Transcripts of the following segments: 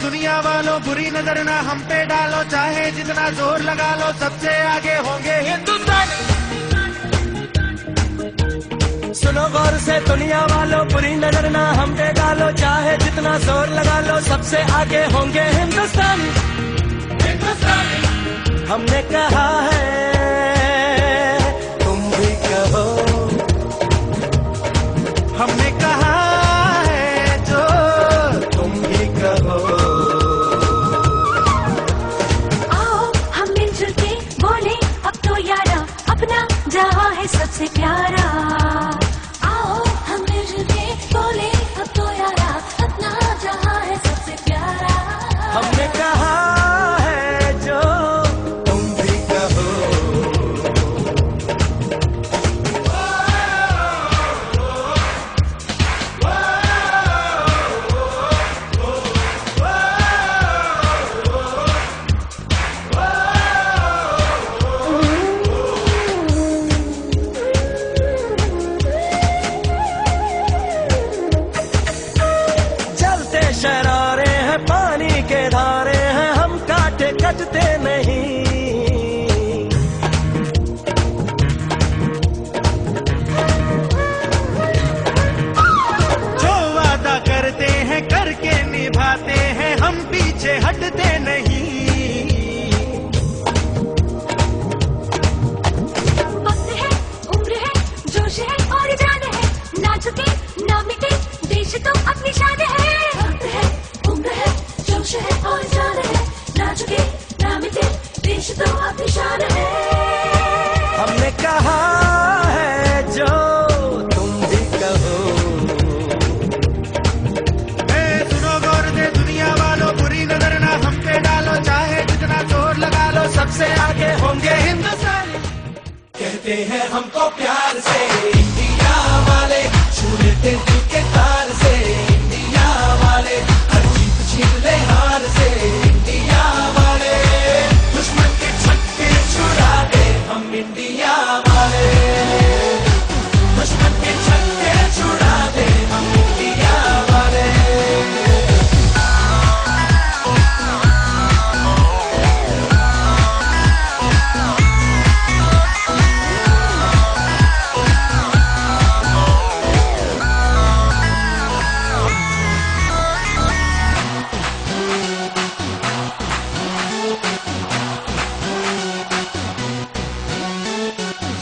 दुनिया वालों बुरी नजर ना हम पे डालो, चाहे जितना जोर लगा लो सबसे आगे होंगे हिंदुस्तानी। सुनो गौर से दुनिया वालों, बुरी नजर ना हम पे डालो, चाहे जितना जोर लगा लो सबसे आगे होंगे हिंदुस्तानी। हमने कहा है तुम भी कहो, हमने कहा है जो तुम भी कहो। आओ हम मिलजुल के बोले अब तो यारा, अपना जहां है सबसे प्यारा। आओ हम मिलजुल के बोले अब तो यारा, अपना जहां है सबसे प्यारा। हमने कहा है जो तुम भी कहो। जलते शरारे हैं, पानी के धारे हैं, हम काटे कटते नहीं। जो वादा करते हैं करके निभाते हैं, हम पीछे हटते नहीं। वक्त है, उम्र है, जोश है और जान है, ना झुके ना मिटे देश तो अपनी शान है। वक्त है, उम्र है, जोश है और जान है, ना झुके ना मिटे देश तो अपनी शान है। हमने कहा है जो तुम भी कहो। सुनो गौर से दुनिया वालों, बुरी नजर ना हम पे डालो, चाहे जितना जोर लगा लो सबसे आगे होंगे हिंदुस्तानी। कहते हैं हमको प्यार से इंडिया वाले, छू लेते दिल के तार से इंडिया वाले, हर जीत छीन ले हार से इंडिया वाले, दुश्मन के छक्के छुड़ा दे हम इंडिया वाले, दुश्मन के छक्के छुड़ा दे हम इंडिया वाले।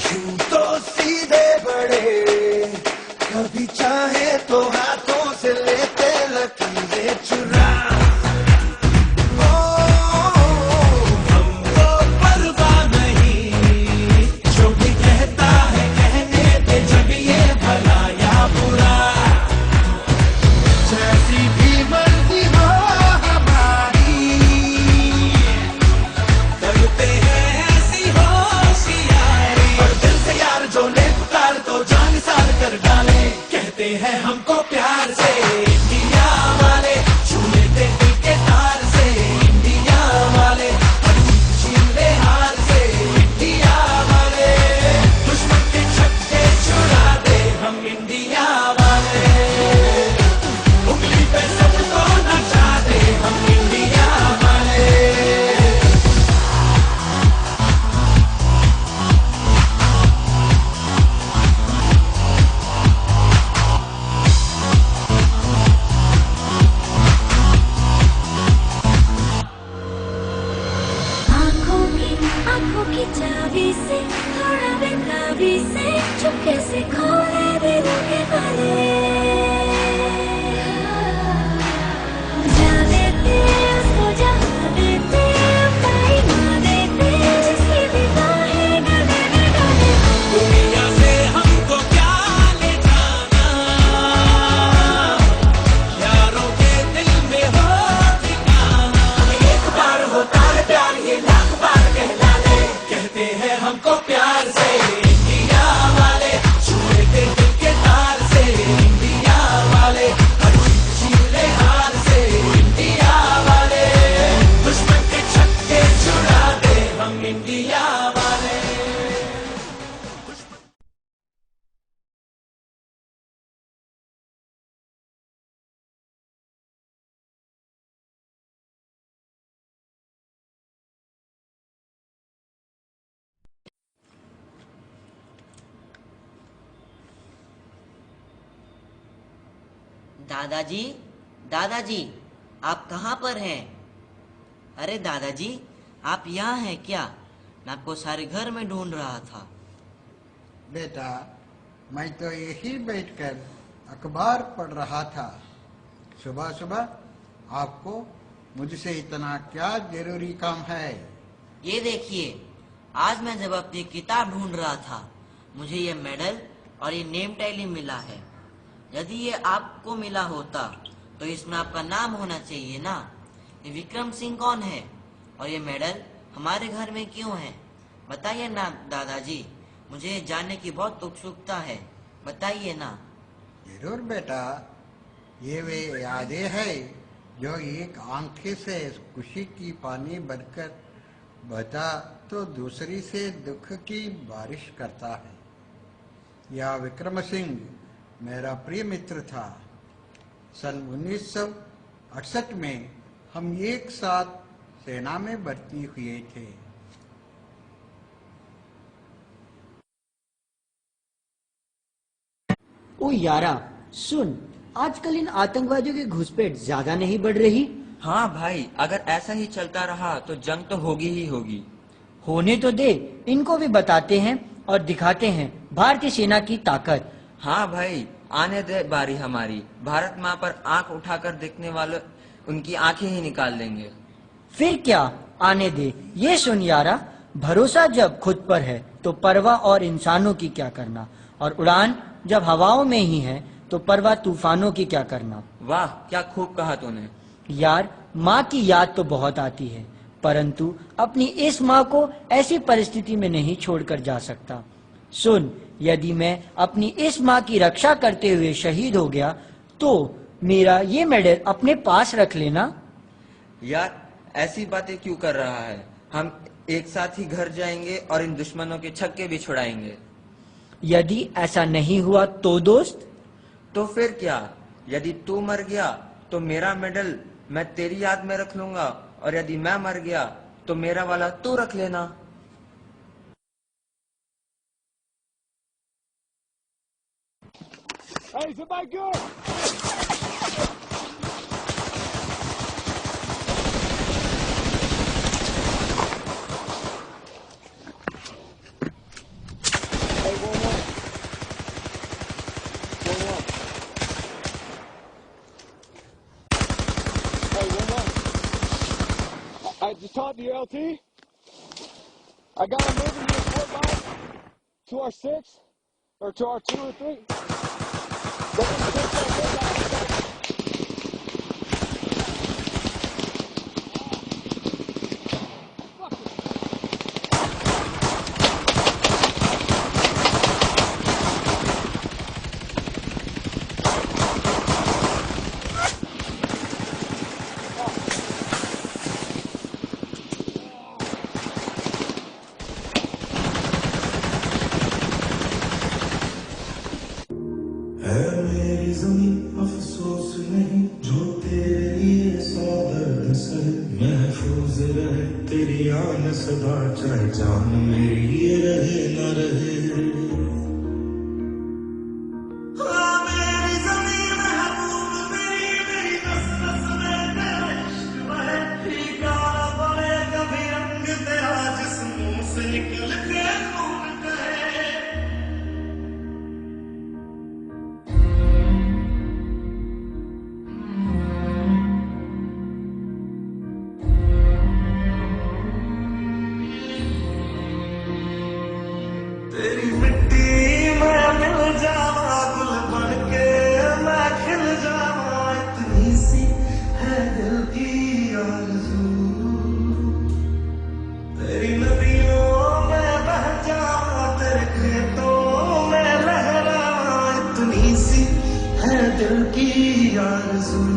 यूं तो सीधे बड़े, कभी चाहे तो हाथों से लेते लकीरें चुरा। ओ, हमको परवाह नहीं, जो भी कहता है कहने दे, जब ये भला या बुरा। जैसी भी मर्जी हो हमारी, करते हैं ऐसी होशियारी, और दिल से यार जो ले पुकार तो जान सार कर डाले। कहते हैं हमको प्यार से इंडिया वाले, छू लेते दिल के तार से इंडिया वाले, हर जीत छीन ले हार से इंडिया वाले, दुश्मन के छक्के छुड़ा दे हम इंडिया वाले, उंगली पे सबको नचा दे हम इंडिया वाले। दादाजी, दादाजी, आप कहाँ पर हैं? अरे दादाजी, आप यहाँ हैं क्या? मैं आपको सारे घर में ढूंढ रहा था। बेटा, मैं तो यही बैठकर अखबार पढ़ रहा था। सुबह सुबह आपको मुझसे इतना क्या जरूरी काम है? ये देखिए, आज मैं जब अपनी किताब ढूंढ रहा था, मुझे ये मेडल और ये नेम टैली मिला है। यदि ये आपको मिला होता तो इसमें आपका नाम होना चाहिए ना। ये विक्रम सिंह कौन है और ये मेडल हमारे घर में क्यों है? बताइए ना दादाजी, मुझे जानने की बहुत उत्सुकता है, बताइए ना। जरूर बेटा, ये वे यादें हैं जो एक आंखें से खुशी की पानी भरकर बहता तो दूसरी से दुख की बारिश करता है। यह विक्रम सिंह मेरा प्रिय मित्र था। सन 1968 में हम एक साथ सेना में भर्ती हुए थे। ओ यारा, सुन, आजकल इन आतंकवादियों की घुसपैठ ज्यादा नहीं बढ़ रही? हाँ भाई, अगर ऐसा ही चलता रहा तो जंग तो होगी ही होगी। होने तो दे, इनको भी बताते हैं और दिखाते हैं भारतीय सेना की ताकत। हाँ भाई, आने दे बारी हमारी। भारत माँ पर आंख उठाकर देखने वाले उनकी आंखें ही निकाल देंगे। फिर क्या, आने दे। ये सुन यारा, भरोसा जब खुद पर है तो परवाह और इंसानों की क्या करना, और उड़ान जब हवाओं में ही है तो परवाह तूफानों की क्या करना। वाह, क्या खूब कहा तूने। यार, माँ की याद तो बहुत आती है, परंतु अपनी इस माँ को ऐसी परिस्थिति में नहीं छोड़कर जा सकता। सुन, यदि मैं अपनी इस माँ की रक्षा करते हुए शहीद हो गया तो मेरा ये मेडल अपने पास रख लेना। यार, ऐसी बातें क्यों कर रहा है? हम एक साथ ही घर जाएंगे और इन दुश्मनों के छक्के भी छुड़ाएंगे। यदि ऐसा नहीं हुआ तो दोस्त? तो फिर क्या, यदि तू मर गया तो मेरा मेडल मैं तेरी याद में रख लूंगा, और यदि मैं मर गया तो मेरा वाला तू रख लेना। Hey, somebody good? Hey, 1-1. 1-1. Hey, 1-1. I just talked to your LT. I got him moving to the 4 line, to our 6, or to our 2 or 3. They're gonna take that way down the side. है मेरी ज़मीं अफसोस नहीं जो तेरे लिए सौ दर्द सहे, महफूज रहे तेरी आन सदा, चाहे जान मेरी ये रहे न रहे। हाँ, मेरी ज़मीं महबूब मेरी, मेरी नस नस में तेरा इश्क बहे, फीका न पड़े कभी रंग तेरा जिस मुंह से निकल के खून कहे। तेरी मिट्टी में मिल जावा, गुल बन के मैं खिल जावा, इतनी सी है दिल की आरज़ू। तेरी नदियों में बह जावा, तेरे खेतों में लहरावा, इतनी सी है दिल की आरज़ू।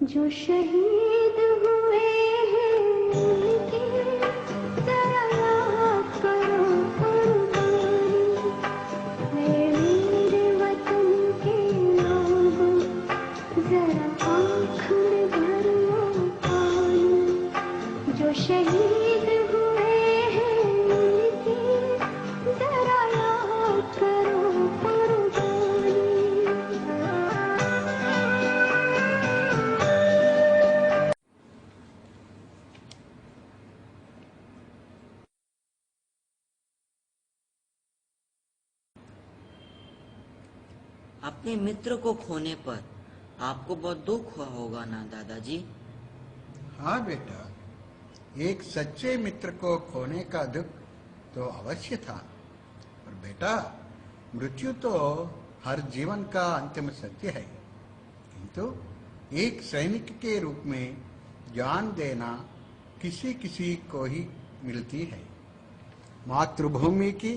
जो शहीद हुए हैं उनकी जरा याद करो कुर्बानी। मेरे वतन के लोगों जरा आँख में भरो पानी। जो शहीद हुए हैं उनकी जरा याद करो कुर्बानी। अपने मित्र को खोने पर आपको बहुत दुख हुआ होगा ना दादाजी? हाँ बेटा, एक सच्चे मित्र को खोने का दुख तो अवश्य था। पर बेटा, मृत्यु तो हर जीवन का अंतिम सत्य है, किंतु एक सैनिक के रूप में जान देना किसी किसी को ही मिलती है। मातृभूमि की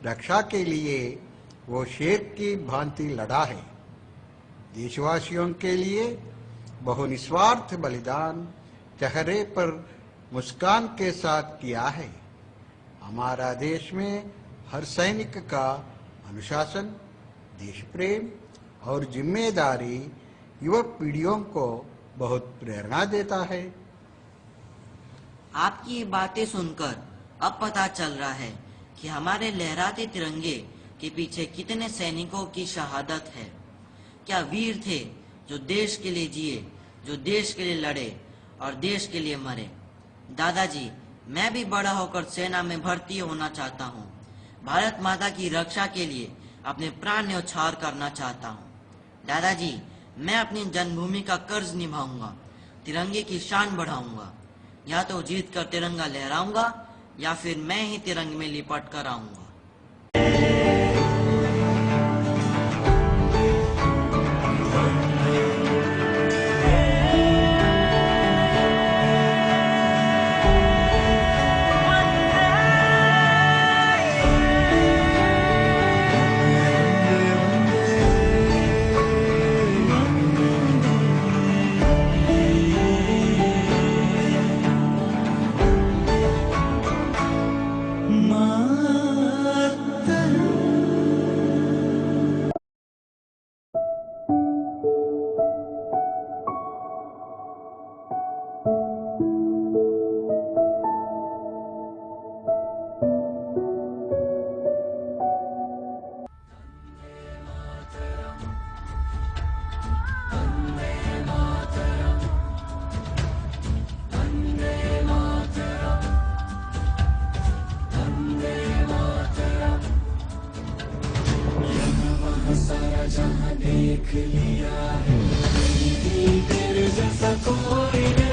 रक्षा के लिए वो शेर की भांति लड़ा है। देशवासियों के लिए बहु निस्वार्थ बलिदान चेहरे पर मुस्कान के साथ किया है। हमारा देश में हर सैनिक का अनुशासन, देश प्रेम और जिम्मेदारी युवा पीढ़ियों को बहुत प्रेरणा देता है। आपकी ये बातें सुनकर अब पता चल रहा है कि हमारे लहराते तिरंगे के पीछे कितने सैनिकों की शहादत है। क्या वीर थे जो देश के लिए जिए, जो देश के लिए लड़े और देश के लिए मरे। दादाजी, मैं भी बड़ा होकर सेना में भर्ती होना चाहता हूँ। भारत माता की रक्षा के लिए अपने प्राण न्यौछावर करना चाहता हूँ। दादाजी, मैं अपनी जन्मभूमि का कर्ज निभाऊंगा, तिरंगे की शान बढ़ाऊंगा। या तो जीत कर तिरंगा लहराऊंगा या फिर मैं ही तिरंगे में लिपट कर आऊंगा। जहाँ देख लिया है, तेरे जैसा कोई